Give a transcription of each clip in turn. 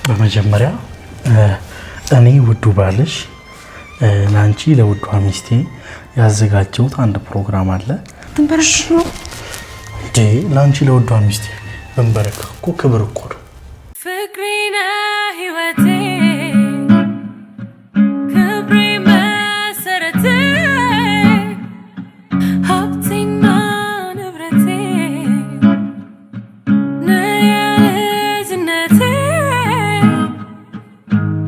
በመጀመሪያ እኔ ውዱ ባልሽ ላንቺ ለውዷ ሚስቴ ያዘጋጀሁት አንድ ፕሮግራም አለ። ትንበረክ ነው እንዴ? ላንቺ ለውዷ ሚስቴ በንበረክ እኮ ክብር እኮ ነው። ፍቅሬና ህይወቴ ክብሬ መሰረቴ ሀብቴና ንብረቴ ነየልጅነቴ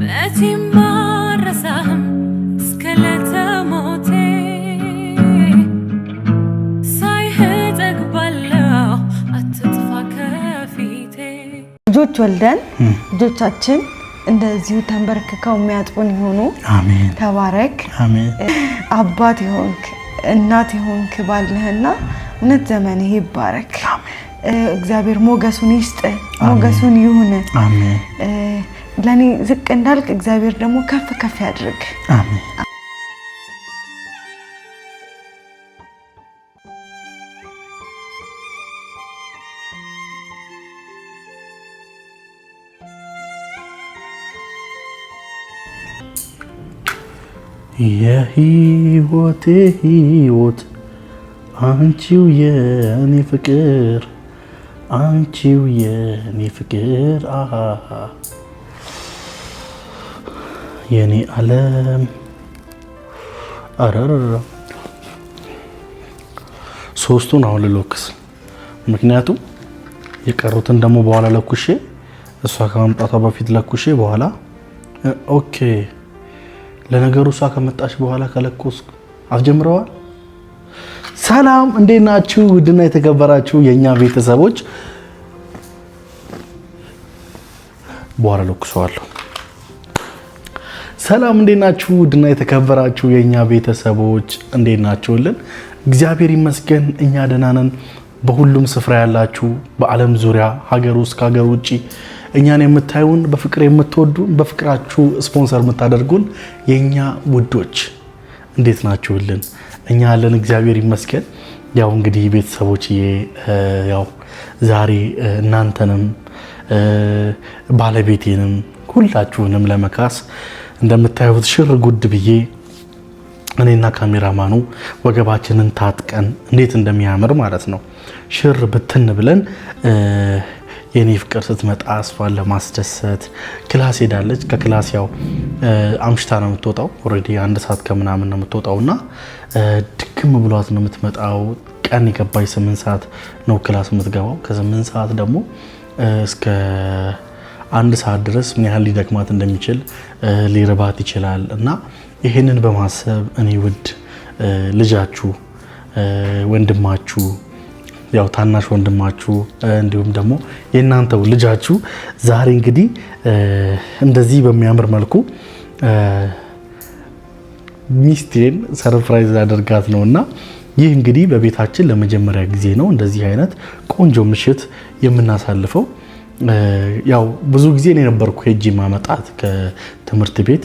መቼም አልረሳህም እስከ ዕለተ ሞቴ ሳይህ እጠግባለሁ አትጥፋ ከፊቴ። ልጆች ወልደን ልጆቻችን እንደዚሁ ተንበርክከው የሚያጥቡን ይሆኑ። አሜን። ተባረክ። አሜን። አባት ይሆንክ እናት ይሆንክ ባልነህና እውነት ዘመንህ ይባረክ። እግዚአብሔር ሞገሱን ይስጥ፣ ሞገሱን ይሁን። አሜን። ለኔ ዝቅ እንዳልክ እግዚአብሔር ደግሞ ከፍ ከፍ ያድርግ። አሜን። የህይወቴ ህይወት አንቺው የኔ ፍቅር አንቺው የኔ ፍቅር የኔ ዓለም አረረ ሶስቱን አሁን ልሎክስ፣ ምክንያቱም የቀሩትን ደግሞ በኋላ ለኩሼ እሷ ከመምጣቷ በፊት ለኩሼ በኋላ ኦኬ። ለነገሩ እሷ ከመጣች በኋላ ከለኮስ አስጀምረዋል። ሰላም እንዴት ናችሁ? ውድና የተከበራችሁ የኛ ቤተሰቦች፣ በኋላ ለኩሰዋለሁ። ሰላም እንዴት ናችሁ? ውድና የተከበራችሁ የኛ ቤተሰቦች እንዴት ናችሁልን? እግዚአብሔር ይመስገን እኛ ደህና ነን። በሁሉም ስፍራ ያላችሁ በዓለም ዙሪያ ሀገር ውስጥ ከሀገር ውጪ እኛን የምታዩን በፍቅር የምትወዱን በፍቅራችሁ ስፖንሰር የምታደርጉን የኛ ውዶች እንዴት ናችሁልን? እኛ ያለን እግዚአብሔር ይመስገን። ያው እንግዲህ ቤተሰቦች ያው ዛሬ እናንተንም ባለቤቴንም ሁላችሁንም ለመካስ እንደምታዩት ሽር ጉድ ብዬ እኔና ካሜራማኑ ወገባችንን ታጥቀን እንዴት እንደሚያምር ማለት ነው ሽር ብትን ብለን የኔ ፍቅር ስትመጣ አስፋን ለማስደሰት ክላስ ሄዳለች። ከክላስ ያው አምሽታ ነው የምትወጣው። ኦሬዲ 1 ሰዓት ከምናምን ነው የምትወጣውና ድክም ብሏት ነው የምትመጣው። ቀን የገባች 8 ሰዓት ነው ክላስ የምትገባው። ከ8 ሰዓት ደግሞ እስከ 1 ሰዓት ድረስ ምን ያህል ሊደክማት እንደሚችል ሊርባት ይችላል። እና ይሄንን በማሰብ እኔ ውድ ልጃችሁ ወንድማችሁ ያው ታናሽ ወንድማችሁ እንዲሁም ደግሞ የናንተው ልጃችሁ ዛሬ እንግዲህ እንደዚህ በሚያምር መልኩ ሚስቴን ሰርፕራይዝ አደርጋት ነውና ይህ እንግዲህ በቤታችን ለመጀመሪያ ጊዜ ነው እንደዚህ አይነት ቆንጆ ምሽት የምናሳልፈው። ያው ብዙ ጊዜ ነው ነበርኩ ሄጂ ማመጣት ከትምህርት ቤት።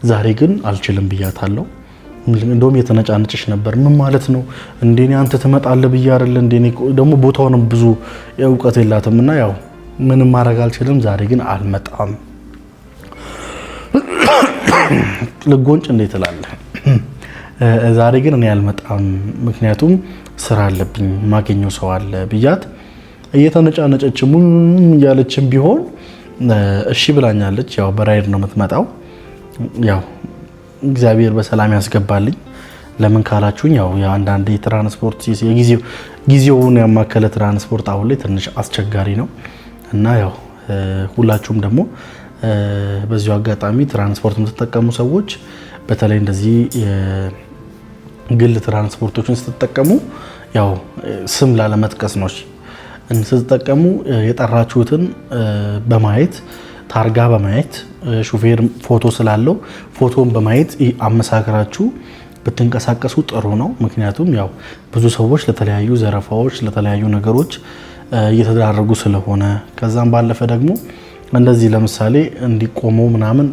ዛሬ ግን አልችልም ብያታለሁ። እንደውም የተነጫነጭሽ ነበር። ምን ማለት ነው እንደኔ አንተ ትመጣለህ ብዬ አይደል? እንደኔ ደግሞ ቦታውንም ብዙ ዕውቀት የላትምና ያው ምንም ማድረግ አልችልም። ዛሬ ግን አልመጣም። ልጎንጭ እንዴት ትላለህ? ዛሬ ግን እኔ አልመጣም ምክንያቱም ስራ አለብኝ ማገኘው ሰው አለ ብያት እየተነጫነጨችም ያለችም ቢሆን እሺ ብላኛለች። ያው በራይድ ነው የምትመጣው። ያው እግዚአብሔር በሰላም ያስገባልኝ። ለምን ካላችሁኝ ያው አንዳንዴ ትራንስፖርት ጊዜውን ያማከለ ትራንስፖርት አሁን ላይ ትንሽ አስቸጋሪ ነው እና ያው ሁላችሁም ደግሞ በዚሁ አጋጣሚ ትራንስፖርት የምትጠቀሙ ሰዎች በተለይ እንደዚህ የግል ትራንስፖርቶችን ስትጠቀሙ ያው ስም ላለመጥቀስ ነው ስትጠቀሙ የጠራችሁትን በማየት ታርጋ በማየት ሹፌር ፎቶ ስላለው ፎቶን በማየት አመሳክራችሁ ብትንቀሳቀሱ ጥሩ ነው። ምክንያቱም ያው ብዙ ሰዎች ለተለያዩ ዘረፋዎች ለተለያዩ ነገሮች እየተዳረጉ ስለሆነ ከዛም ባለፈ ደግሞ እንደዚህ ለምሳሌ እንዲቆሙ ምናምን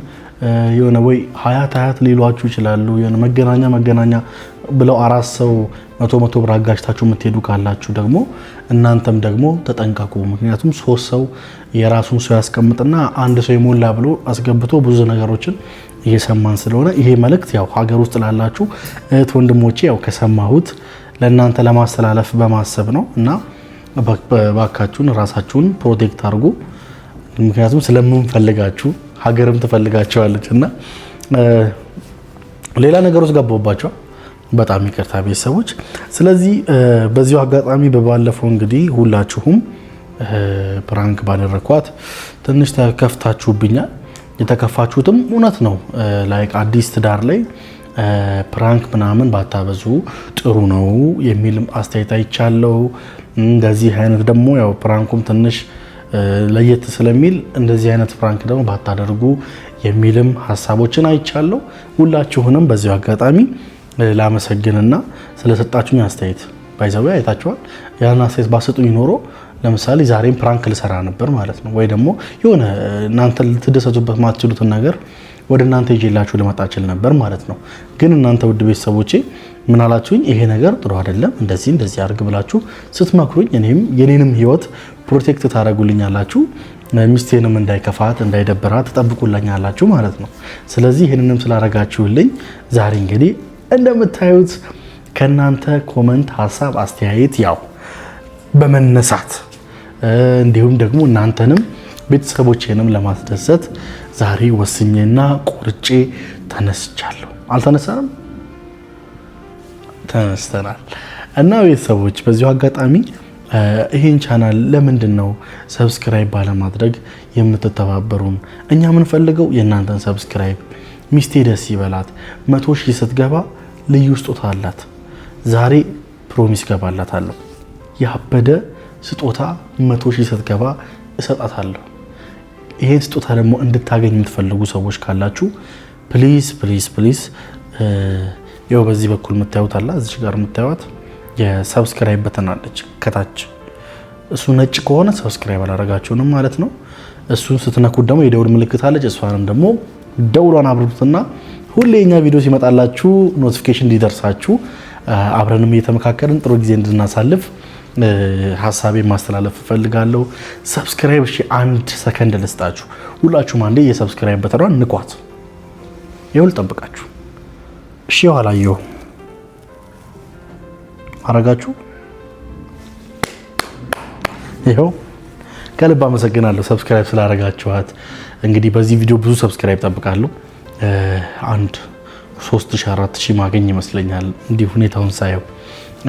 የሆነ ወይ ሀያት ሊሏችሁ ይችላሉ። የሆነ መገናኛ ብለው 4 ሰው 100 ብር አጋጭታችሁ የምትሄዱ ካላችሁ ደግሞ እናንተም ደግሞ ተጠንቀቁ። ምክንያቱም 3 ሰው የራሱን ሰው ያስቀምጥና አንድ ሰው ይሞላ ብሎ አስገብቶ ብዙ ነገሮችን እየሰማን ስለሆነ ይሄ መልእክት ያው ሀገር ውስጥ ላላችሁ እህት ወንድሞቼ ያው ከሰማሁት ለእናንተ ለማስተላለፍ በማሰብ ነው እና ባካችሁን ራሳችሁን ፕሮቴክት አድርጉ። ምክንያቱም ስለምንፈልጋችሁ ሀገርም ትፈልጋቸዋለች እና ሌላ ነገሮች ገባባቸው። በጣም ይቅርታ ቤተሰቦች። ስለዚህ በዚሁ አጋጣሚ በባለፈው እንግዲህ ሁላችሁም ፕራንክ ባደረኳት ትንሽ ተከፍታችሁብኛል። የተከፋችሁትም እውነት ነው። ላይክ አዲስ ትዳር ላይ ፕራንክ ምናምን ባታበዙ ጥሩ ነው የሚል አስተያየት አይቻለው። እንደዚህ አይነት ደግሞ ያው ፕራንኩም ትንሽ ለየት ስለሚል እንደዚህ አይነት ፕራንክ ደግሞ ባታደርጉ የሚልም ሀሳቦችን አይቻለው። ሁላችሁንም በዚሁ አጋጣሚ ላመሰግንና ስለሰጣችሁኝ አስተያየት ባይዘው አይታችኋል። ያን አስተያየት ባሰጡኝ ኖሮ ለምሳሌ ዛሬም ፕራንክ ልሰራ ነበር ማለት ነው። ወይ ደግሞ የሆነ እናንተ ልትደሰቱበት ማትችሉትን ነገር ወደ እናንተ ይዤላችሁ ልመጣ እችል ነበር ማለት ነው። ግን እናንተ ውድ ቤተሰቦቼ ምን አላችሁኝ? ይሄ ነገር ጥሩ አይደለም፣ እንደዚህ አድርግ ብላችሁ ስትመክሩኝ እኔም የኔንም ህይወት ፕሮቴክት ታደርጉልኛላችሁ፣ ሚስቴንም እንዳይከፋት እንዳይደብራት ተጠብቁልኛላችሁ ማለት ነው። ስለዚህ ይሄንንም ስላደረጋችሁልኝ ዛሬ እንግዲህ እንደምታዩት ከናንተ ኮመንት፣ ሀሳብ፣ አስተያየት ያው በመነሳት እንዲሁም ደግሞ እናንተንም ቤተሰቦቼንም ለማስደሰት ዛሬ ወስኜና ቆርጬ ተነስቻለሁ። አልተነሳንም? ተነስተናል። እና ቤተሰቦች በዚሁ አጋጣሚ ይሄን ቻናል ለምንድን ነው ሰብስክራይብ ባለማድረግ የምትተባበሩን? እኛ የምንፈልገው የእናንተን ሰብስክራይብ። ሚስቴ ደስ ይበላት 100 ሺህ ስትገባ ልዩ ስጦታ አላት። ዛሬ ፕሮሚስ ገባላታለሁ። ያበደ ስጦታ 100 ሺህ ስትገባ እሰጣታለሁ። ይሄን ስጦታ ደግሞ እንድታገኝ የምትፈልጉ ሰዎች ካላችሁ ፕሊዝ ፕሊዝ ፕሊዝ ያው በዚህ በኩል የምታዩት አለ፣ እዚህ ጋር የምታዩት የሰብስክራይብ በተን አለች ከታች። እሱ ነጭ ከሆነ ሰብስክራይብ አላደረጋችሁንም ማለት ነው። እሱን ስትነኩት ደግሞ የደውል ምልክት አለች። እሷንም ደግሞ ደውሏን አብርቱትና ሁሌ የኛ ቪዲዮ ሲመጣላችሁ ኖቲፊኬሽን እንዲደርሳችሁ አብረንም እየተመካከርን ጥሩ ጊዜ እንድናሳልፍ ሐሳቤ ማስተላለፍ ፈልጋለሁ። ሰብስክራይብ እሺ፣ 1 ሰከንድ ልስጣችሁ። ሁላችሁም አንዴ የሰብስክራይብ በተኗን ንኳት። ይኸው ልጠብቃችሁ። እሺ፣ ኋላየው አረጋችሁ። ይኸው ከልብ አመሰግናለሁ ሰብስክራይብ ስላደረጋችኋት። እንግዲህ በዚህ ቪዲዮ ብዙ ሰብስክራይብ ጠብቃለሁ። 3,000-4,000 ማገኝ ይመስለኛል እንዲህ ሁኔታውን ሳየው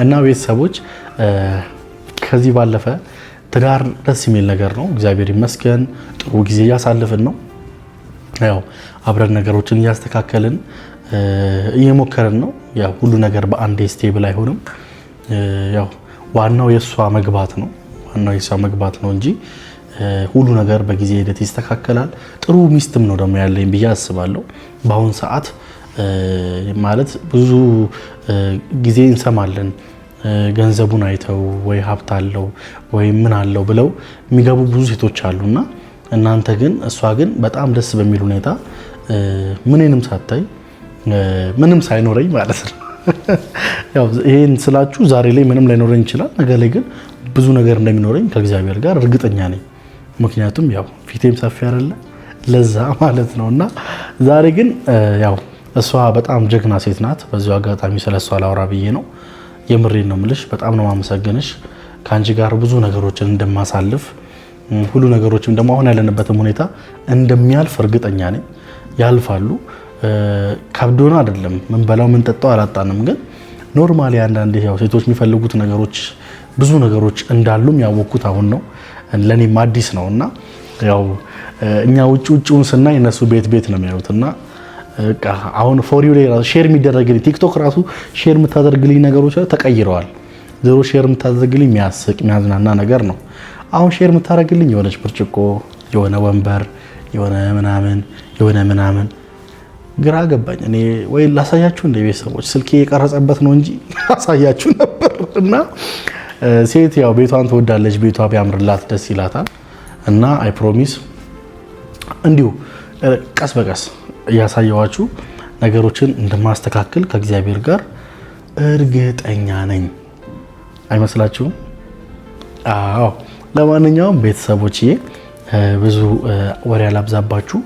እና ቤተሰቦች ከዚህ ባለፈ ትዳር ደስ የሚል ነገር ነው። እግዚአብሔር ይመስገን ጥሩ ጊዜ እያሳለፍን ነው። ያው አብረን ነገሮችን እያስተካከልን እየሞከርን ነው። ያው ሁሉ ነገር በአንዴ ስቴብል አይሆንም። ያው ዋናው የሷ መግባት ነው እንጂ ሁሉ ነገር በጊዜ ሂደት ይስተካከላል። ጥሩ ሚስትም ነው ደግሞ ያለኝ ብዬ አስባለሁ። በአሁን ሰዓት ማለት ብዙ ጊዜ እንሰማለን ገንዘቡን አይተው ወይ ሀብት አለው ወይ ምን አለው ብለው የሚገቡ ብዙ ሴቶች አሉና እናንተ ግን እሷ ግን በጣም ደስ በሚል ሁኔታ ምንንም ሳታይ ምንም ሳይኖረኝ ማለት ነው። ያው ይሄን ስላችሁ ዛሬ ላይ ምንም ላይኖረኝ ይችላል፣ ነገ ላይ ግን ብዙ ነገር እንደሚኖረኝ ከእግዚአብሔር ጋር እርግጠኛ ነኝ። ምክንያቱም ያው ፊቴም ሰፊ አይደለ ለዛ ማለት ነውና ዛሬ ግን ያው እሷ በጣም ጀግና ሴት ናት። በዚሁ አጋጣሚ ስለሷ ላውራ ብዬ ነው። የምሬን ነው የምልሽ። በጣም ነው ማመሰግንሽ። ካንቺ ጋር ብዙ ነገሮችን እንደማሳልፍ ሁሉ ነገሮችም ደግሞ አሁን ያለንበትም ሁኔታ እንደሚያልፍ እርግጠኛ ነኝ። ያልፋሉ። ከብዶና አይደለም ምን በላው ምን ጠጣው አላጣንም። ግን ኖርማሊ አንዳንዴ ያው ሴቶች የሚፈልጉት ነገሮች ብዙ ነገሮች እንዳሉም ያወቅኩት አሁን ነው። ለኔም አዲስ ነውና ያው እኛ ውጭውን ስናይ እነሱ ቤት ነው የሚያዩትና በቃ አሁን ፎሪው ላይ ራሱ ሼር የሚደረግልኝ ቲክቶክ ራሱ ሼር የምታደርግልኝ ነገሮች ተቀይረዋል። ዜሮ ሼር የምታደርግልኝ የሚያስቅ የሚያዝናና ነገር ነው። አሁን ሼር የምታደርግልኝ የሆነች ብርጭቆ፣ የሆነ ወንበር፣ የሆነ ምናምን ግራ ገባኝ። እኔ ወይ ላሳያችሁ እንደ ቤተሰቦች ስልኬ የቀረጸበት ነው እንጂ ላሳያችሁ ነበር። እና ሴት ያው ቤቷን ትወዳለች፣ ቤቷ ቢያምርላት ደስ ይላታል። እና አይ ፕሮሚስ እንዲሁ ቀስ በቀስ እያሳየዋችሁ ነገሮችን እንደማስተካከል ከእግዚአብሔር ጋር እርግጠኛ ነኝ። አይመስላችሁም? አዎ። ለማንኛውም ቤተሰቦቼ ብዙ ወሬ አላብዛባችሁ።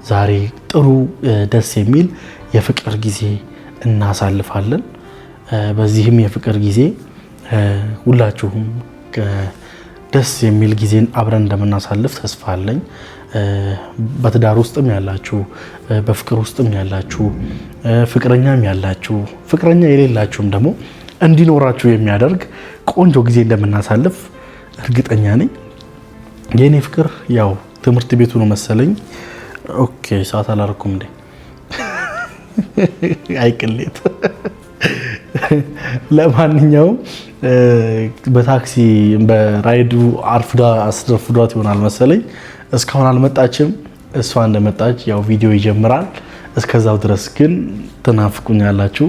ዛሬ ጥሩ ደስ የሚል የፍቅር ጊዜ እናሳልፋለን። በዚህም የፍቅር ጊዜ ሁላችሁም ደስ የሚል ጊዜን አብረን እንደምናሳልፍ ተስፋ አለኝ። በትዳር ውስጥም ያላችሁ፣ በፍቅር ውስጥም ያላችሁ፣ ፍቅረኛም ያላችሁ፣ ፍቅረኛ የሌላችሁም ደግሞ እንዲኖራችሁ የሚያደርግ ቆንጆ ጊዜ እንደምናሳልፍ እርግጠኛ ነኝ። የኔ ፍቅር ያው ትምህርት ቤቱ ነው መሰለኝ። ኦኬ ሰዓት አላረኩም እንዴ? አይቅሌት። ለማንኛውም በታክሲ በራይዱ አስረፍዷት ይሆናል መሰለኝ። እስካሁን አልመጣችም። እሷ እንደመጣች ያው ቪዲዮ ይጀምራል። እስከዛው ድረስ ግን ትናፍቁኛላችሁ።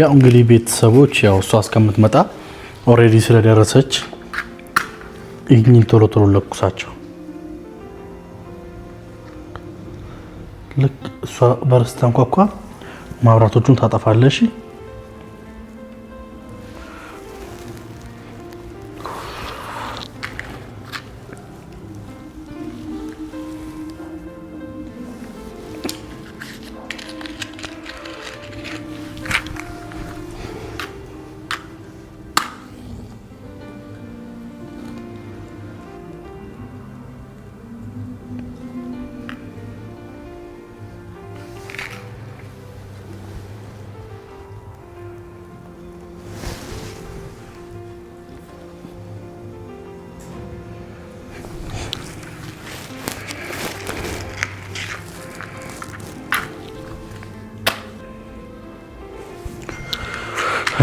ያው እንግዲህ ቤተሰቦች ያው እሷ እስከምትመጣ ኦልሬዲ ስለደረሰች ይህን ቶሎ ቶሎ ለኩሳቸው። ልክ እሷ በርስ ተንኳኳ ማብራቶቹን ታጠፋለሽ።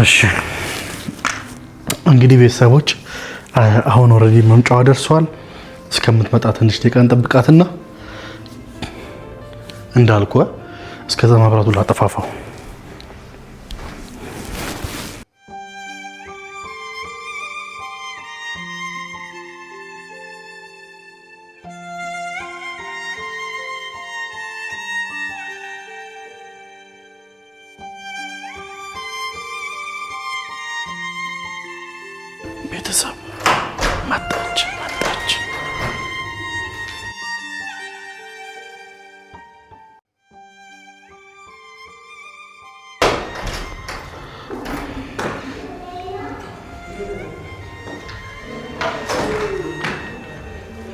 እሺ እንግዲህ ቤተሰቦች አሁን ኦልሬዲ መምጫዋ ደርሷል። እስከምትመጣ ትንሽ ደቂቃ እንጠብቃትና እንዳልኩ እስከዛ ማብራቱን ላጠፋፋው። ቤተሰብ መጣች።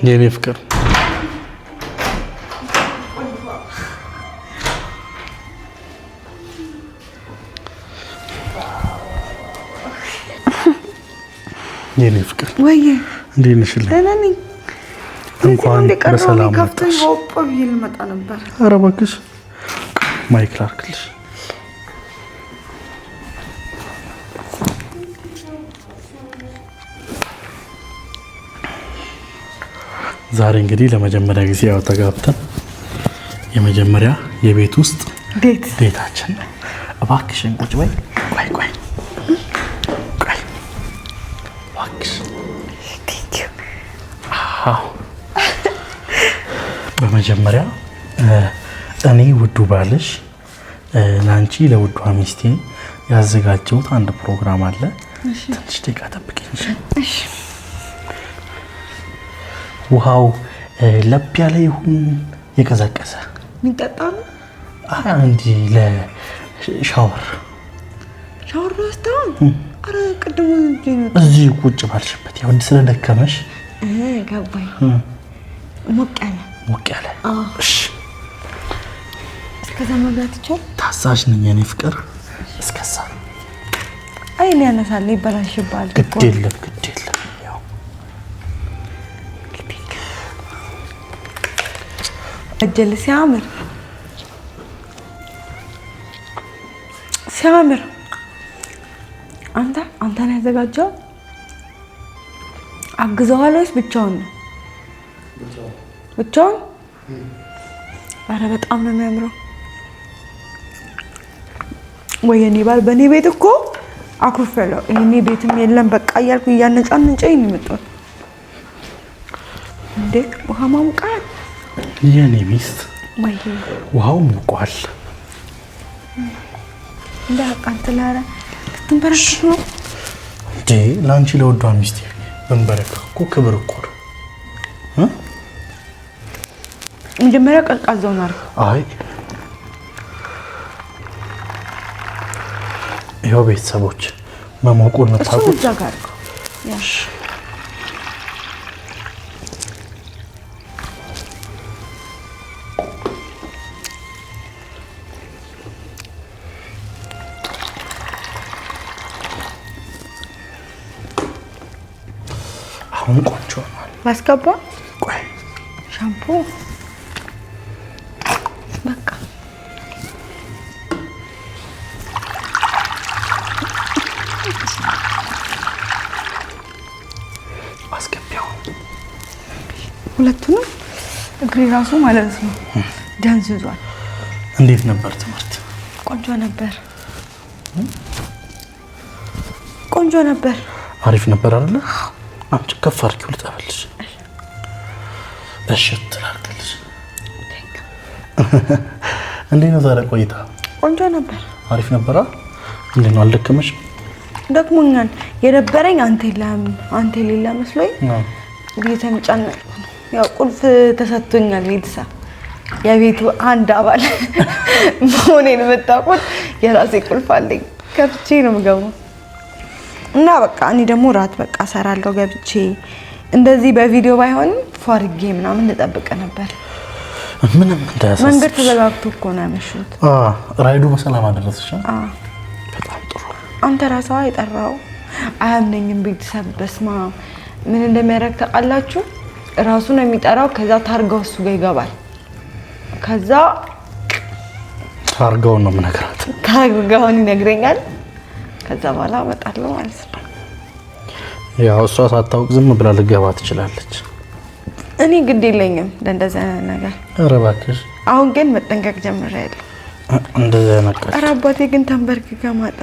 የኔ ፍቅር የኔ ፍቅር ወይ እንዴት ነሽ? ደህና ነኝ። እንኳን በሰላም መጣሽ። ልመጣ ነበር። ኧረ እባክሽ ማይክ ላድርግልሽ። ዛሬ እንግዲህ ለመጀመሪያ ጊዜ ያው ተጋብተን የመጀመሪያ የቤት ውስጥ ዴታችን ነው። እባክሽን ቁጭ በይ። ቆይ እባክሽ። በመጀመሪያ እኔ ውዱ ባልሽ ለአንቺ ለውዷ ሚስቴ ያዘጋጀሁት አንድ ፕሮግራም አለ። ትንሽ ደቂቃ ጠብቂኝ። ውሃው ለብ ያለ ይሁን የቀዘቀዘ የሚጠጣ ነው? አንዲ ለሻወር ወስደዋል። ኧረ ቅድሙ እዚህ ቁጭ ባልሽበት ያው ስለደከመሽ ገባኝ። ሞቅ ያለ እሺ። እስከዛ መብላት ይቻላል? ታዛዥ ነኝ የኔ ፍቅር። እስከዛ አይ እኔ ያነሳል ይበላሽባል። ግድ የለም ያው እጀል ሲያምር አንተ ነው ያዘጋጀው? አግዘዋል ወይስ ብቻውን ነው? ብቻውን? ኧረ በጣም ነው የሚያምረው። ወይኔ ባል በእኔ ቤት እኮ አኩርፌያለሁ። እኔ ቤትም የለም በቃ እያልኩ እያነጫነጨኝ ነው የመጣሁት። እንዴ ውሃ ማሙቃት የኔ ሚስት ውሃው ሙቋል። እንዳቃንተላራ ትንበረክክ ነው እንዴ? ላንቺ ለወዷ ሚስቴ በንበረክክ እኮ ክብር እኮ ነው። መጀመሪያ ቀዝቃዛውን አርክ። አይ ይኸው ቤተሰቦች መሞቁን መታቆት ዛጋርኩ ያሽ አሁን ቆንጆ ነው። ማስገባ ቆይ ሻምፖ በቃ አስገቢያው ሁለቱንም እግሬ ራሱ ማለት ነው ደንዝዟል። እንዴት ነበር ትምህርት? ቆንጆ ነበር። ቆንጆ ነበር። አሪፍ ነበር አይደል? አንቺ ከፍ አድርጊው ልጠብልሽ። እሺ ትላልሽ። እንዴት ነው ዛሬ ቆይታ? ቆንጆ ነበር። አሪፍ ነበር። እንዴት ነው አልደከመሽ? ደክሞኛል። የነበረኝ አንተ የሌላ መስሎኝ እየተንጫነኩ ነው። ያው ቁልፍ ተሰጥቶኛል። ቤተሰብ የቤቱ አንድ አባል መሆኔን የምታውቁት የራሴ ቁልፍ አለኝ። ከፍቼ ነው የምገባው እና በቃ እኔ ደግሞ ራት በቃ ሰራለሁ ገብቼ እንደዚህ በቪዲዮ ባይሆንም ፏርጌ ምናምን ልጠብቅ ነበር። ምንም እንዳያሳስብሽ። መንገድ ተዘጋግቶ እኮ ነው ያመሹት። ራይዱ በሰላም አደረሰሽ? በጣም ጥሩ። አንተ ራስህ የጠራው አያምነኝም። ቤተሰብ በስማ ምን እንደሚያደርግ ታውቃላችሁ? ራሱ ነው የሚጠራው። ከዛ ታርጋው እሱ ጋር ይገባል። ከዛ ታርጋውን ነው የምነግራት። ታርጋውን ይነግረኛል። ከዛ በኋላ እመጣለሁ ማለት ነው። ያው እሷ ሳታውቅ ዝም ብላ ልገባ ትችላለች። እኔ ግድ የለኝም ለእንደዚህ አይነት ነገር። ኧረ እባክሽ። አሁን ግን መጠንቀቅ ጀምሬያለሁ። እንደዚህ አይነት ነገር። ኧረ አባቴ ግን ተንበርክከ ማጣ።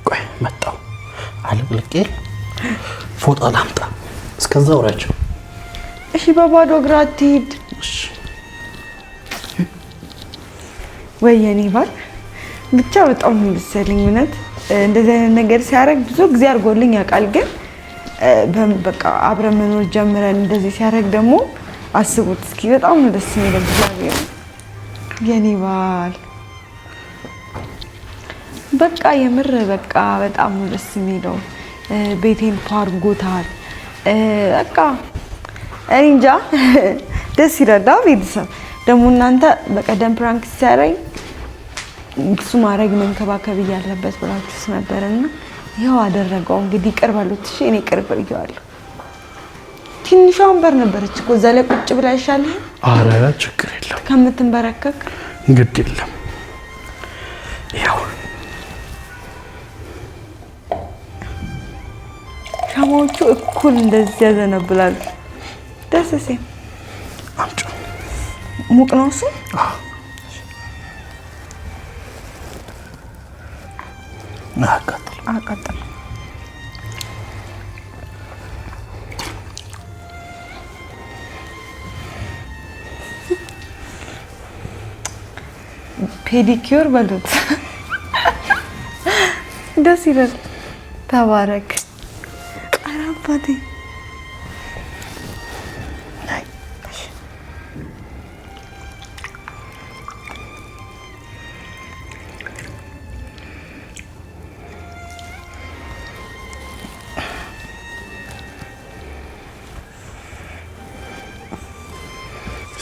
ቆይ መጣሁ። አለቅልቄ ፎጣ ላምጣ። እስከዛ ወራቸው። እሺ በባዶ እግር አትሂድ። እሺ ወይኔ ባል ብቻ በጣም ምንሰልኝ እውነት እንደዚህ አይነት ነገር ሲያደርግ ብዙ ጊዜ አድርጎልኝ ያውቃል። ግን በቃ አብረን መኖር ጀምረን እንደዚህ ሲያደርግ ደግሞ አስቡት እስኪ በጣም ነው ደስ የሚለው። እግዚአብሔር የኔ ባል በቃ የምር በቃ በጣም ነው ደስ የሚለው። ቤቴን ፓርጎታል። በቃ እኔ እንጃ ደስ ይላል። ቤተሰብ ደግሞ እናንተ በቀደም ፕራንክ ሲያረኝ እሱ ማድረግ መንከባከብ ያለበት ብላችሁስ ነበርና ይኸው አደረገው። እንግዲህ ቅርብ አሉት። እሺ እኔ ቅርብ ይያለሁ። ትንሿ ወንበር ነበረች እኮ እዛ ላይ ቁጭ ብላ ይሻልህ። ኧረ ችግር የለም ከምትንበረከክ ግድ የለም። ያው ሻማዎቹ እኩል እንደዚህ ያዘነብላሉ። ደስ ሲል አምጪ። ሙቅ ነው እሱ። አቃጥል ፔዲኪዩር በሉት። ደስ ይላል። ተባረክ። ኧረ አባቴ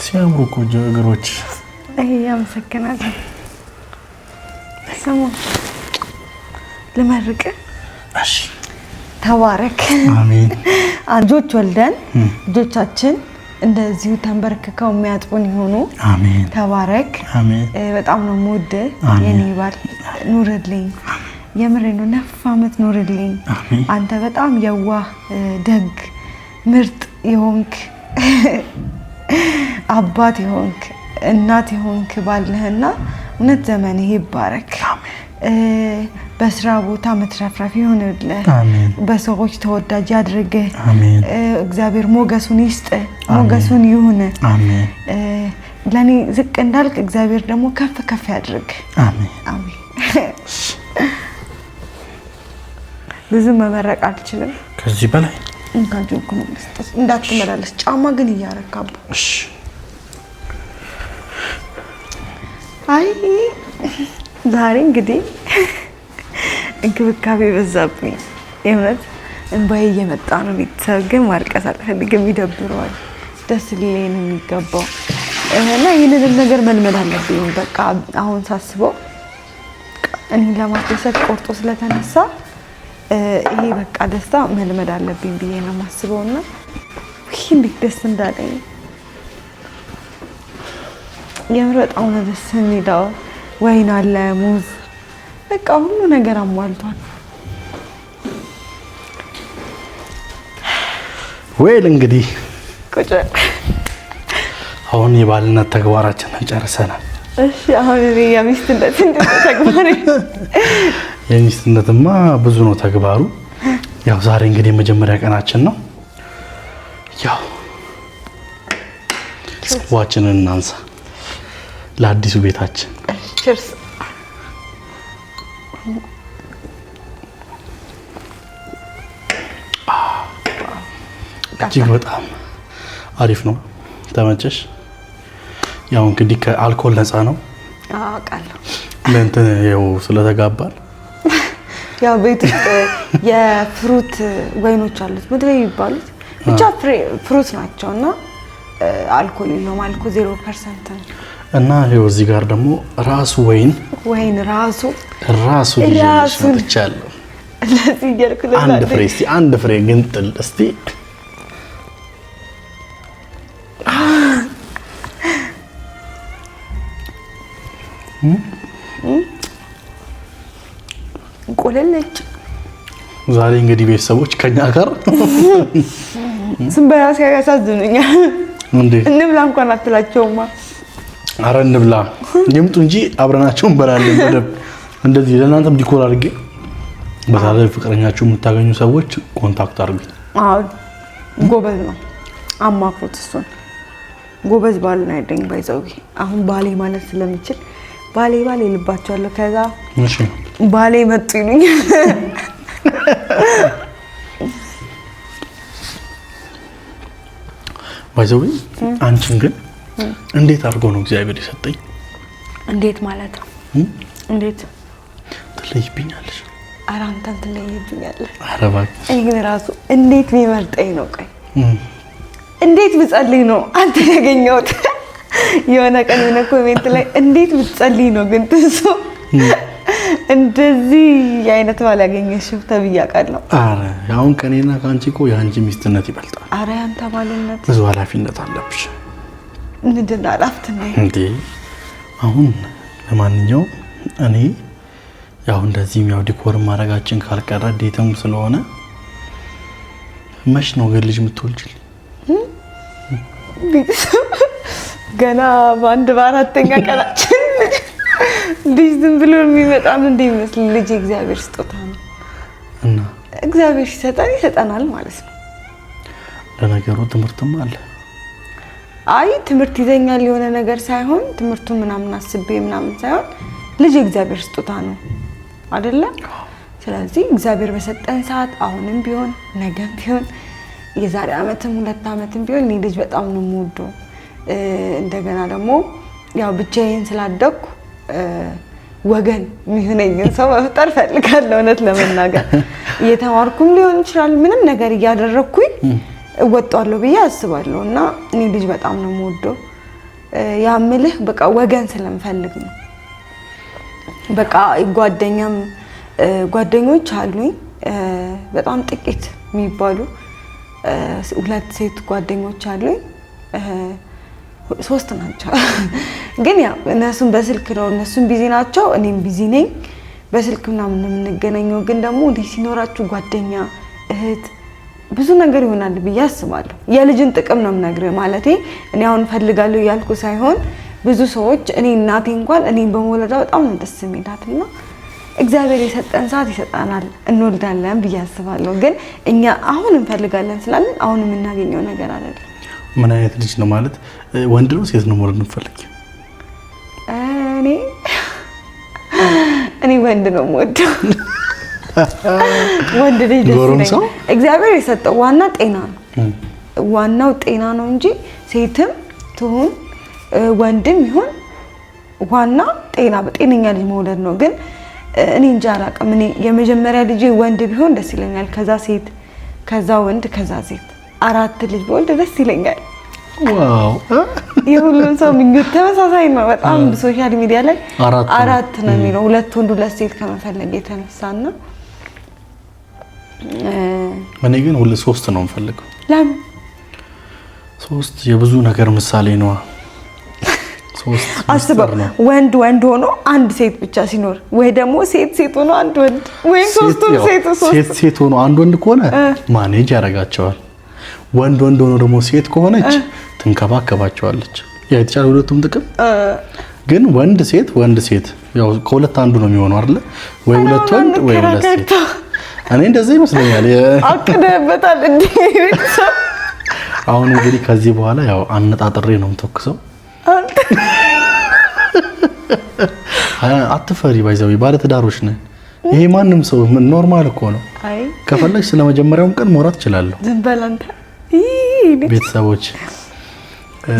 ሲያምሩ እኮ እግሮች። አመሰግናለሁ። ስሙ ልመርቅ። እሺ ተባረክ። አሜን። ልጆች ወልደን ልጆቻችን እንደዚሁ ተንበርክከው የሚያጥቡን ይሆኑ። አሜን። ተባረክ። አሜን። በጣም ነው የምወድህ የኔ ባል። ኑርልኝ። የምሬ ነው። 9 ዓመት ኑርልኝ። አንተ በጣም የዋህ ደግ ምርጥ የሆንክ አባት የሆንክ እናት የሆንክ ባልነህና እውነት ዘመንህ ይባረክ። በስራ ቦታ መትረፍረፍ ይሁንልህ። በሰዎች ተወዳጅ ያድርግህ። እግዚአብሔር ሞገሱን ይስጥ፣ ሞገሱን ይሁን። ለኔ ዝቅ እንዳልክ እግዚአብሔር ደግሞ ከፍ ከፍ ያድርግ። አሜን አሜን። ብዙ መመረቅ አልችልም ከዚህ በላይ እንካጁን ኮንስተስ እንዳትመላለስ ጫማ ግን እያረካቡ እሺ አይ ዛሬ እንግዲህ እንክብካቤ በዛብኝ የምረት እንባዬ እየመጣ ነው ቤተሰብ ግን ማልቀስ አልፈልግም ይደብረዋል ደስ ሊለኝ ነው የሚገባው እና ይህንን ነገር መልመድ አለብኝ በቃ አሁን ሳስበው እኔን ለማስደሰት ቆርጦ ስለተነሳ ይሄ በቃ ደስታ መልመድ አለብኝ ብዬ ነው የማስበውና ይሄ እንዴት ደስ እንዳለኝ የምር በጣም ነው ደስ የሚለው ወይን አለ ሙዝ በቃ ሁሉ ነገር አሟልቷል ወይል እንግዲህ ቁጭ አሁን የባልነት ተግባራችንን ጨርሰናል እሺ አሁን የሚስትነት ተግባር የሚስትነትማ ብዙ ነው ተግባሩ ያው ዛሬ እንግዲህ የመጀመሪያ ቀናችን ነው ያው ጽዋችንን እናንሳ ለአዲሱ ቤታችን ቺርስ እጅግ በጣም አሪፍ ነው ተመቸሽ ያው እንግዲህ ከአልኮል ነፃ ነው አውቃለሁ ለእንትን ያው ስለተጋባል ያው ቤት የፍሩት ወይኖች አሉት ምድር ይባሉት ብቻ ፍሩት ናቸውና አልኮል የለውም አልኮል 0% ነው እና ይኸው እዚህ ጋር ደግሞ ራሱ ወይን ራሱ መጥቻለሁ ለዚህ ይርኩል አንድ ፍሬ ግንጥል እስቲ ቆለለች ዛሬ እንግዲህ ቤተሰቦች ከኛ ጋር ስንበላ ያሳዝኑኛል እንዴ እንብላ እንኳን አትላቸውማ አረ እንብላ ይምጡ እንጂ አብረናቸው እንበላለን በደብ እንደዚህ ለእናንተም ዲኮር አድርጌ በዛሬ ፍቅረኛችሁ የምታገኙ ሰዎች ኮንታክት አድርጉኝ አዎ ጎበዝ ነው አማክሮት እሱን ጎበዝ ባል ነው አይደኝ ባይዘው አሁን ባሌ ማለት ስለሚችል ባሌ ልባቸዋለሁ ከዛ እሺ ባሌ መጡ ይሉኛል ባይዘው አንቺን ግን እንዴት አድርጎ ነው እግዚአብሔር የሰጠኝ እንዴት ማለት ነው እንዴት ትለይብኛለሽ ኧረ አንተን ትለይብኛለህ ኧረ እባክሽ እኔ ግን ራሱ እንዴት ቢመርጠኝ ነው ቆይ እንዴት ብጸልይ ነው አንተ ያገኘሁት የሆነ ቀን የሆነ ኮሜንት ላይ እንዴት ብትጸልይ ነው ግን ትንሱ እንደዚህ አይነት ባል ያገኘሽው ተብያቃለሁ አረ አሁን ከኔና ካንቺ እኮ ያንቺ ሚስትነት ይበልጣል አረ ያንተ ባልነት ብዙ ኃላፊነት አለብሽ ምንድን ነው ኃላፊነት እንዴ አሁን ለማንኛውም እኔ ያው እንደዚህ ያው ዲኮር ማድረጋችን ካልቀረ ዴተም ስለሆነ መች ነው ግን ልጅ የምትወልጂልኝ ገና በአራተኛ ቀናችን ልጅ ዝም ብሎ የሚመጣ ምን እንደሚመስል ልጅ እግዚአብሔር ስጦታ ነው እና እግዚአብሔር ይሰጠናል ማለት ነው ለነገሩ ትምህርትም አለ አይ ትምህርት ይዘኛል የሆነ ነገር ሳይሆን ትምህርቱ ምናምን አስቤ ምናምን ሳይሆን ልጅ እግዚአብሔር ስጦታ ነው አይደለ ስለዚህ እግዚአብሔር በሰጠን ሰዓት አሁንም ቢሆን ነገም ቢሆን የዛሬ አመትም 2 አመትም ቢሆን ልጅ በጣም ነው የምወደው እንደገና ደግሞ ያው ብቻዬን ስላደኩ ወገን የሚሆነኝን ሰው መፍጠር ፈልጋለሁ እውነት ለመናገር እየተማርኩም ሊሆን ይችላል ምንም ነገር እያደረኩኝ እወጣለሁ ብዬ አስባለሁ እና እኔ ልጅ በጣም ነው የምወደው ያምልህ በቃ ወገን ስለምፈልግ ነው በቃ ጓደኞች አሉኝ በጣም ጥቂት የሚባሉ 2 ሴት ጓደኞች አሉኝ 3 ናቸው ግን ያው እነሱም በስልክ ነው እነሱም ቢዚ ናቸው እኔም ቢዚ ነኝ በስልክ ምናምን የምንገናኘው ግን ደግሞ እንዴ ሲኖራችሁ ጓደኛ እህት ብዙ ነገር ይሆናል ብዬ አስባለሁ የልጅን ጥቅም ነው የምነግርህ ማለቴ እኔ አሁን ፈልጋለሁ ያልኩ ሳይሆን ብዙ ሰዎች እኔ እናቴ እንኳን እኔን በመውለዷ በጣም ነው ደስ የሚላትና እግዚአብሔር የሰጠን ሰዓት ይሰጣናል እንወልዳለን ብዬ አስባለሁ ግን እኛ አሁን እንፈልጋለን ስላለን አሁን የምናገኘው ነገር አይደለም ምን አይነት ልጅ ነው ማለት ወንድ ነው ሴት ነው ማለት እንፈልግ እኔ ወንድ ነው የምወደው ወንድ ልጅ ደስ ይለኛል። እግዚአብሔር የሰጠው ዋና ጤና ነው። ዋናው ጤና ነው እንጂ ሴትም ትሁን ወንድም ይሁን ዋና ጤና በጤነኛ ልጅ መውለድ ነው። ግን እኔ እንጃ አላውቅም። እኔ የመጀመሪያ ልጅ ወንድ ቢሆን ደስ ይለኛል። ከዛ ሴት፣ ከዛ ወንድ፣ ከዛ ሴት 4 ልጅ በወልድ ደስ ይለኛል። ዋው የሁሉም ሰው ምኞት ተመሳሳይ ነው። በጣም ሶሻል ሚዲያ ላይ 4 ነው የሚለው 2 ወንድ 2 ሴት ከመፈለግ የተነሳና እኔ ግን 3 ነው የምፈልገው። ለምን 3 የብዙ ነገር ምሳሌ ነው። 3 አስበው ወንድ ሆኖ አንድ ሴት ብቻ ሲኖር ወይ ደግሞ ሴት ሆኖ አንድ ወንድ ወይ 3 ሴት ሆኖ አንድ ወንድ ከሆነ ማኔጅ ያደርጋቸዋል። ወንድ ሆኖ ደግሞ ሴት ከሆነች ትንከባከባቸዋለች። ያ የተቻለ ሁለቱም ጥቅም። ግን ወንድ ሴት ያው ከሁለት አንዱ ነው የሚሆነው አይደል? ወይ 2 ወንድ ወይ 2 ሴት። እኔ እንደዛ ይመስለኛል። አቅደበታል እንዴ ቤተሰብ። አሁን እንግዲህ ከዚህ በኋላ ያው አነጣጥሬ ነው የምተኩሰው። አትፈሪ ባይዘው ባለ ትዳሮች ነን። ይሄ ማንም ሰው ኖርማል እኮ ነው። አይ ከፈለግሽ ስለመጀመሪያውም ቀን ማውራት እችላለሁ። ዝም በል አንተ ቤተሰቦች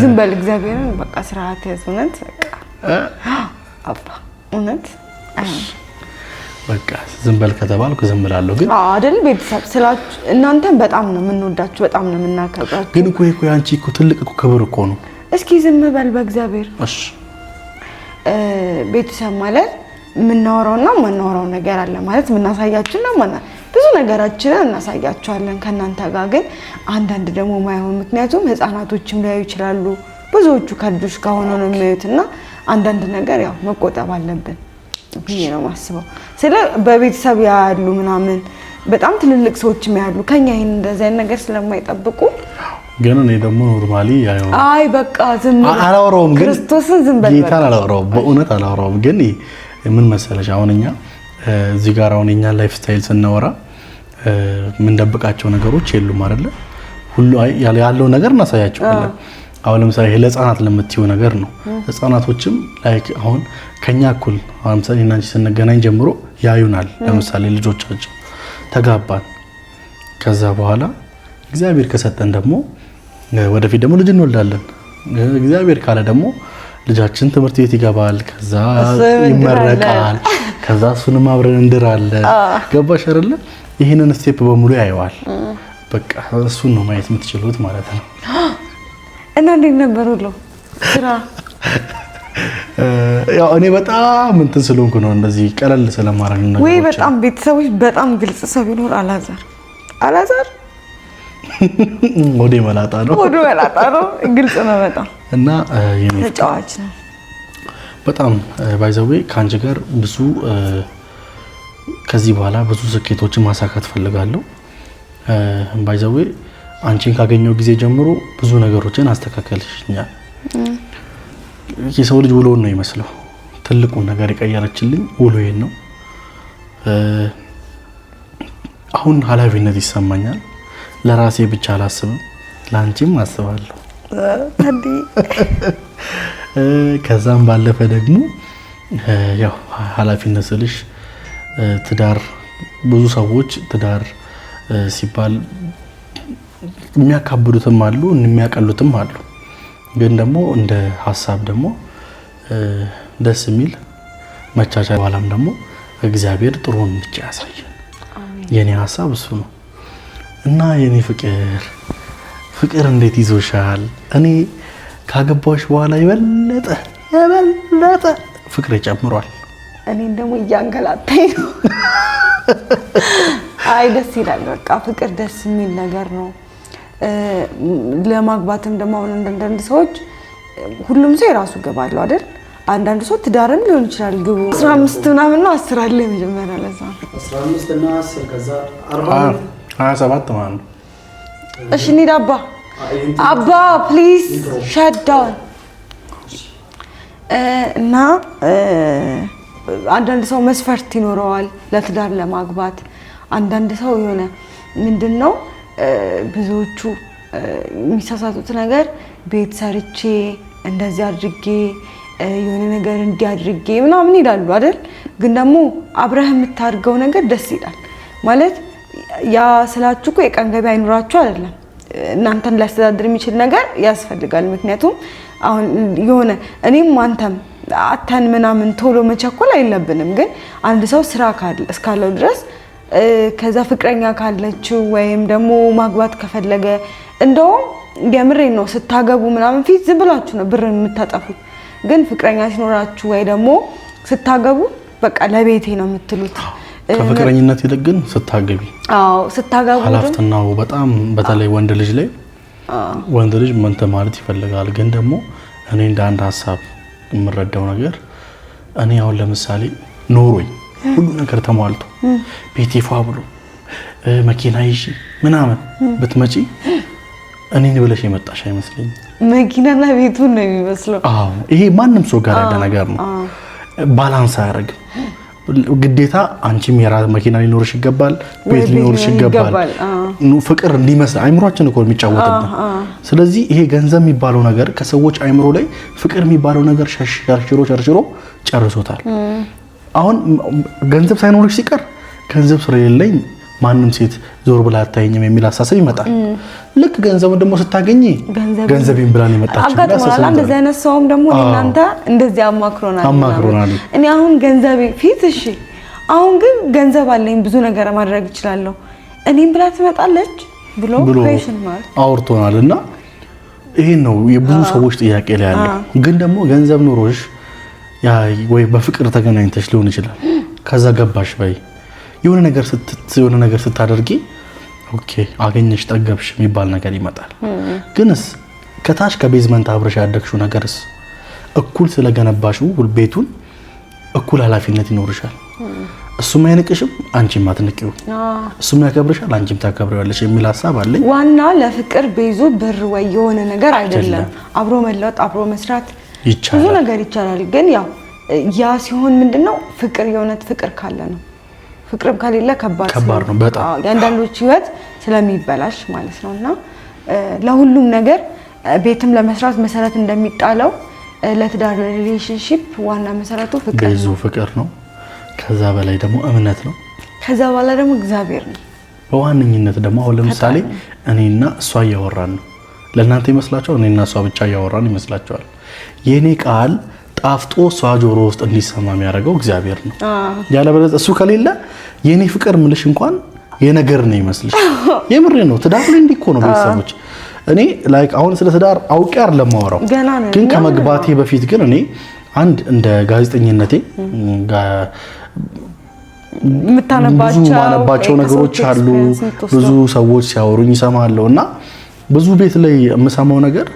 ዝም በል እግዚአብሔርን በቃ ስርዓት ያዝ። እውነት በቃ አባ እውነት በቃ ዝም በል ከተባልኩ ዝም ብላለሁ። ግን አይደል ቤተሰብ ስላችሁ እናንተን በጣም ነው የምንወዳችሁ፣ በጣም ነው የምናከብራችሁ። ግን እኮ ያንቺ እኮ ትልቅ እኮ ክብር እኮ ነው። እስኪ ዝም በል በእግዚአብሔር። እሺ ቤተሰብ ማለት የምናወራውና የማናወራው ነገር አለ ማለት የምናሳያችሁና ብዙ ነገራችንን እናሳያችኋለን ከእናንተ ጋር። ግን አንዳንድ ደግሞ ማይሆን ምክንያቱም ህፃናቶችም ሊያዩ ይችላሉ። ብዙዎቹ ከልጆች ጋር ሆነው ነው የሚያዩትና አንዳንድ ነገር ያው መቆጠብ አለብን ብዬ ነው የማስበው። ስለ በቤተሰብ ያሉ ምናምን በጣም ትልልቅ ሰዎችም ያሉ ከኛ ይሄን እንደዚህ አይነት ነገር ስለማይጠብቁ ግን እኔ ደግሞ ኖርማሊ ያው አይ በቃ ዝም አላወራውም። ግን ክርስቶስን ዝም በል ጌታን አላወራውም፣ በእውነት አላወራውም። ግን ምን መሰለሽ አሁን እኛ እዚህ ጋር አሁን እኛ ላይፍ ስታይል ስናወራ ምን ደብቃቸው ነገሮች የሉም አይደለ? ሁሉ ያለው ነገር እናሳያቸዋለን። አሁን ለምሳሌ ለህፃናት ለምትዩ ነገር ነው። ህፃናቶችም ላይክ አሁን ከኛ እኩል አሁን ለምሳሌ እናንቺ ስንገናኝ ጀምሮ ያዩናል። ለምሳሌ ልጆቻቸው ተጋባን፣ ከዛ በኋላ እግዚአብሔር ከሰጠን ደግሞ ወደፊት ደግሞ ልጅ እንወልዳለን። እግዚአብሔር ካለ ደግሞ ልጃችን ትምህርት ቤት ይገባል፣ ከዛ ይመረቃል፣ ከዛ እሱንም አብረን እንድራለን። ገባሽ አይደለ? ይሄንን ስቴፕ በሙሉ ያየዋል። በቃ እሱን ነው ማየት የምትችሉት ማለት ነው። እና እንዴት ነበር ሁሉ ስራ? ያው እኔ በጣም እንትን ስለሆንኩ ነው እንደዚህ ቀለል ስለማረግ ነው። ወይ በጣም ቤተሰቦች በጣም ግልጽ ሰው ቢኖር አላዛር ወደ መላጣ ነው ግልጽ ነው በጣም እና ተጫዋች ነው በጣም ባይዘዌ ካንቺ ጋር ብዙ ከዚህ በኋላ ብዙ ስኬቶችን ማሳካት ፈልጋለሁ። ባይዘዌ አንቺን ካገኘው ጊዜ ጀምሮ ብዙ ነገሮችን አስተካከልሽኛል። የሰው ልጅ ውሎን ነው ይመስለው። ትልቁ ነገር የቀየረችልኝ ውሎዬን ነው። አሁን ኃላፊነት ይሰማኛል። ለራሴ ብቻ አላስብም፣ ላንቺም አስባለሁ። ከዛም ባለፈ ደግሞ ያው ኃላፊነት ስልሽ ትዳር ብዙ ሰዎች ትዳር ሲባል የሚያካብዱትም አሉ የሚያቀሉትም አሉ። ግን ደግሞ እንደ ሐሳብ ደግሞ ደስ የሚል መቻቻል በኋላም ደግሞ እግዚአብሔር ጥሩን ብቻ ያሳየን። የኔ ሐሳብ እሱ ነው። እና የኔ ፍቅር እንዴት ይዞሻል? እኔ ካገባሽ በኋላ የበለጠ ፍቅር ጨምሯል። እኔን ደግሞ እያንገላታኝ ነው። አይ ደስ ይላል። በቃ ፍቅር ደስ የሚል ነገር ነው። ለማግባትም ደግሞ አሁን አንዳንድ ሰዎች ሁሉም ሰው የራሱ ግብ አለው አይደል? አንዳንድ ሰው ትዳርም ሊሆን ይችላል ግቡ 15 ምናምን ነው 10 አለ መጀመሪያ ለዛ 15 እና 10 ከዛ 27 ማለት ነው። እሺ እንሂድ አባ ፕሊዝ ሻት ዳውን። እና አንዳንድ ሰው መስፈርት ይኖረዋል ለትዳር ለማግባት። አንዳንድ ሰው የሆነ ምንድነው ብዙዎቹ የሚሳሳቱት ነገር ቤት ሰርቼ እንደዚህ አድርጌ የሆነ ነገር እንዲያድርጌ ምናምን ይላሉ አይደል? ግን ደግሞ አብረህ የምታድርገው ነገር ደስ ይላል። ማለት ያ ስላችሁ እኮ የቀን ገቢ አይኖራችሁ አይደለም እናንተን ሊያስተዳድር የሚችል ነገር ያስፈልጋል ምክንያቱም አሁን የሆነ እኔም አንተም አተን ምናምን ቶሎ መቸኮል አይለብንም ግን አንድ ሰው ስራ እስካለው ድረስ ከዛ ፍቅረኛ ካለችው ወይም ደግሞ ማግባት ከፈለገ እንደውም የምሬን ነው ስታገቡ ምናምን ፊት ዝም ብላችሁ ነው ብር የምታጠፉት ግን ፍቅረኛ ሲኖራችሁ ወይ ደግሞ ስታገቡ በቃ ለቤቴ ነው የምትሉት ከፍቅረኝነት ይልቅ ግን ስታገቢ ስታገቡ ሀላፍትናው በጣም በተለይ ወንድ ልጅ ላይ ወንድ ልጅ መንተ ማለት ይፈልጋል ግን ደግሞ እኔ እንደ አንድ ሐሳብ የምረዳው ነገር እኔ አሁን ለምሳሌ ኖሮኝ ሁሉ ነገር ተሟልቶ ቤቴ ፏ ብሎ መኪና ይዤ ምናምን ብትመጪ እኔን ብለሽ የመጣሽ አይመስለኝም መኪናና ቤቱን ነው የሚመስለው ይሄ ማንም ሰው ጋር ያለ ነገር ነው ባላንስ አያደርግም ግዴታ አንቺም የራስ መኪና ሊኖርሽ ይገባል ቤት ሊኖርሽ ይገባል ፍቅር እንዲመስል አይምሮአችን እኮ የሚጫወትበት ስለዚህ ይሄ ገንዘብ የሚባለው ነገር ከሰዎች አይምሮ ላይ ፍቅር የሚባለው ነገር ሸርሽሮ ጨርሶታል አሁን ገንዘብ ሳይኖርሽ ሲቀር ገንዘብ ስለሌለኝ ማንንም ሴት ዞር ብላ አታየኝም የሚል አሳሰብ ይመጣል ልክ ገንዘብ ደግሞ ስታገኚ ገንዘብን ብላን የመጣች አጋጥሟል እንደዚህ አይነት ሰውም ደግሞ እናንተ እንደዚህ አማክሮናል እኔ አሁን ገንዘብ ፊት እሺ አሁን ግን ገንዘብ አለኝ ብዙ ነገር ማድረግ እችላለሁ እኔም ብላ ትመጣለች ብሎ ፔሽን ማለት አውርቶናልና ይሄ ነው የብዙ ሰዎች ጥያቄ ላይ ያለ ግን ደግሞ ገንዘብ ኑሮሽ ያ ወይ በፍቅር ተገናኝተሽ ሊሆን ይችላል ከዛ ገባሽ በይ የሆነ ነገር ስታደርጊ ኦኬ አገኘሽ ጠገብሽ የሚባል ነገር ይመጣል ግንስ ከታች ከቤዝመንት አብረሽ ያደግሽው ነገርስ እኩል ስለገነባሽው ቤቱን እኩል ኃላፊነት ይኖርሻል እሱም አይንቅሽም አንቺም አትንቂው እሱም ያከብርሻል አንቺም ታከብሪዋለሽ የሚል ሐሳብ አለኝ ዋና ለፍቅር ቤዙ ብር ወይ የሆነ ነገር አይደለም አብሮ መለወጥ አብሮ መስራት ብዙ ነገር ይቻላል ግን ያው ያ ሲሆን ምንድነው ፍቅር የሆነት ፍቅር ካለ ነው ፍቅርም ከሌለ ከባድ ነው በጣም ያንዳንዶች ህይወት ስለሚበላሽ ማለት ነውና ለሁሉም ነገር ቤትም ለመስራት መሰረት እንደሚጣለው ለትዳር ሪሌሽንሺፕ ዋና መሰረቱ ፍቅር ነው ከዛ በላይ ደግሞ እምነት ነው ከዛ በኋላ ደግሞ እግዚአብሔር ነው በዋነኝነት ደግሞ አሁን ለምሳሌ እኔና እሷ ያወራን ነው ለእናንተ ይመስላችኋል እኔና እሷ ብቻ ያወራን ይመስላችኋል የኔ ቃል ጣፍጦ እሷ ጆሮ ውስጥ እንዲሰማ የሚያደርገው እግዚአብሔር ነው ያለበለዚያ እሱ ከሌለ የኔ ፍቅር ምልሽ እንኳን የነገር ነው ይመስልሽ የምሬ ነው ትዳር ላይ እንዲኮ ነው ቤተሰቦች እኔ ላይክ አሁን ስለ ትዳር አውቄ አይደለም ማወራው ግን ከመግባቴ በፊት ግን እኔ አንድ እንደ ጋዜጠኝነቴ የምታነባቸው ነገሮች አሉ ብዙ ሰዎች ሲያወሩኝ ይሰማለሁና ብዙ ቤት ላይ የምሰማው ነገር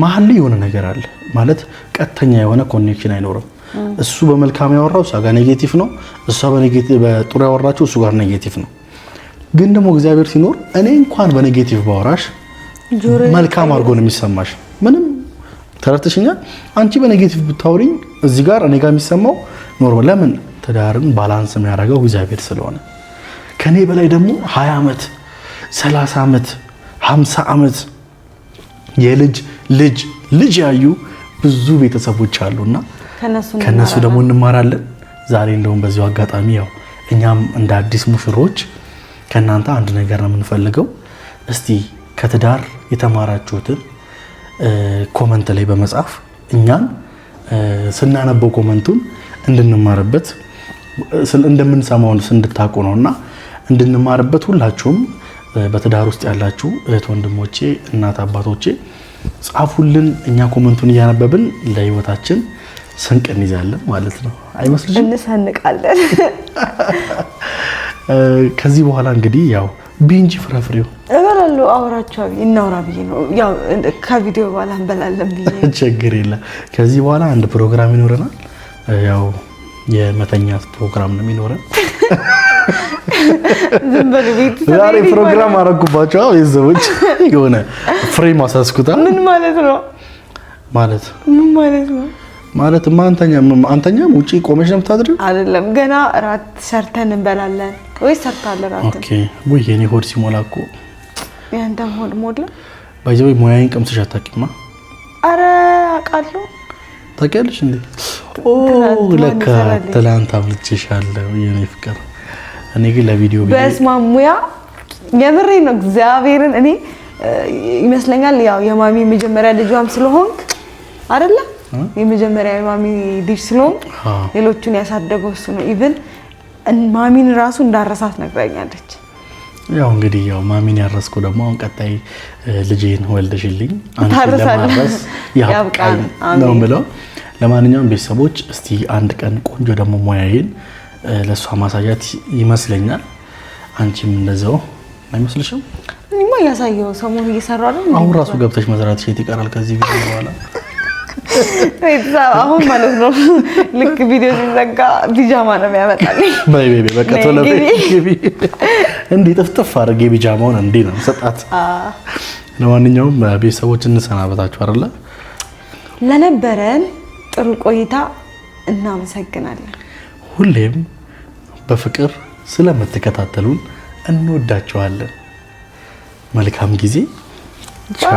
መሀል ላይ የሆነ ነገር አለ ማለት ቀጥተኛ የሆነ ኮኔክሽን አይኖርም እሱ በመልካም ያወራው እሷ ጋር ኔጌቲቭ ነው እሷ በጥሩ ያወራችው እሱ ጋር ኔጌቲቭ ነው ግን ደግሞ እግዚአብሔር ሲኖር እኔ እንኳን በኔጌቲቭ ባወራሽ መልካም አድርጎ ነው የሚሰማሽ ምንም ተረተሽኛል አንቺ በኔጌቲቭ ብታወሪኝ እዚህ ጋር እኔ ጋር የሚሰማው ኖርማል ለምን ትዳርን ባላንስ የሚያደርገው እግዚአብሔር ስለሆነ ከኔ በላይ ደግሞ 20 አመት 30 አመት 50 አመት ልጅ ያዩ ብዙ ቤተሰቦች አሉና ከነሱ ደግሞ እንማራለን ዛሬ እንደውም በዚሁ አጋጣሚ ያው እኛም እንደ አዲስ ሙሽሮች ከናንተ አንድ ነገር ነው የምንፈልገው እስቲ ከትዳር የተማራችሁትን ኮሜንት ላይ በመጻፍ እኛን ስናነበው ኮሜንቱን እንድንማርበት እንደምንሰማው እንድታውቁ ነውና እንድንማርበት ሁላችሁም በትዳር ውስጥ ያላችሁ እህት ወንድሞቼ እናት አባቶቼ ጻፉልን እኛ ኮሜንቱን እያነበብን ለህይወታችን ስንቅ እንይዛለን ማለት ነው አይመስልሽም እንሰንቃለን ከዚህ በኋላ እንግዲህ ያው ቢንጂ ፍራፍሬው እበላለሁ አወራቸው እናውራ ብዬ ነው ያው ከቪዲዮ በኋላ እንበላለን ብዬ ችግር የለም ከዚህ በኋላ አንድ ፕሮግራም ይኖረናል ያው የመተኛት ፕሮግራም ነው የሚኖረን ዝምበሉ ቤት ዛሬ ፕሮግራም አረኩባቸው የዘዎች የሆነ ፍሬም አሳስኩታ ምን ማለት ነው ማለት አንተኛ ውጪ ቆመሽ ነው የምታድሪው አይደለም ገና ራት ሰርተን እንበላለን ወይ ሰርታለ ራት ኦኬ ወይ የኔ ሆድ ሲሞላኮ ያንተ ሆድ ሞላ ባይዘው ሙያዬን ቀምሰሽ አታውቂማ አረ አውቃለሁ ታውቂያለሽ እንዴ ኦ ለካ ትላንት አምልቼሻለሁ የኔ ፍቅር እኔ ግን ለቪዲዮ በስማሙያ የምሬ ነው እግዚአብሔርን እኔ ይመስለኛል ያው የማሚ መጀመሪያ ልጇም ስለሆንክ አይደለ የመጀመሪያ የማሚ ልጅ ስለሆንክ ሌሎቹን ያሳደገው እሱ ነው ኢቭን ማሚን ራሱ እንዳረሳት ነግራኛለች ያው እንግዲህ ያው ማሚን ያረስኩ ደግሞ አሁን ቀጣይ ልጄን ወልደሽልኝ አንቺ ለማረስ ያብቃን ነው የምለው ለማንኛውም ቤተሰቦች እስቲ አንድ ቀን ቆንጆ ደግሞ ሙያዬን ለሷ ማሳያት ይመስለኛል አንቺም እንደዛው አይመስልሽም እኔማ ያሳየው ሰሞኑ እየሰራ አይደል አሁን ራሱ ገብተሽ መስራት ሼት ይቀራል ከዚህ ቪዲዮ በኋላ አሁን ማለት ነው ልክ ቪዲዮ ሲዘጋ ቢጃማ ነው የሚያመጣልኝ ባይ በቃ ቶሎ በይ እንዴ ጥፍጥፍ አድርጌ ቢጃማውን እንዴ ነው ሰጣት ለማንኛውም ቤተሰቦች እንሰናበታችሁ አይደለ ለነበረን ጥሩ ቆይታ እናመሰግናለን ሁሌም በፍቅር ስለምትከታተሉን እንወዳችኋለን መልካም ጊዜ ቻው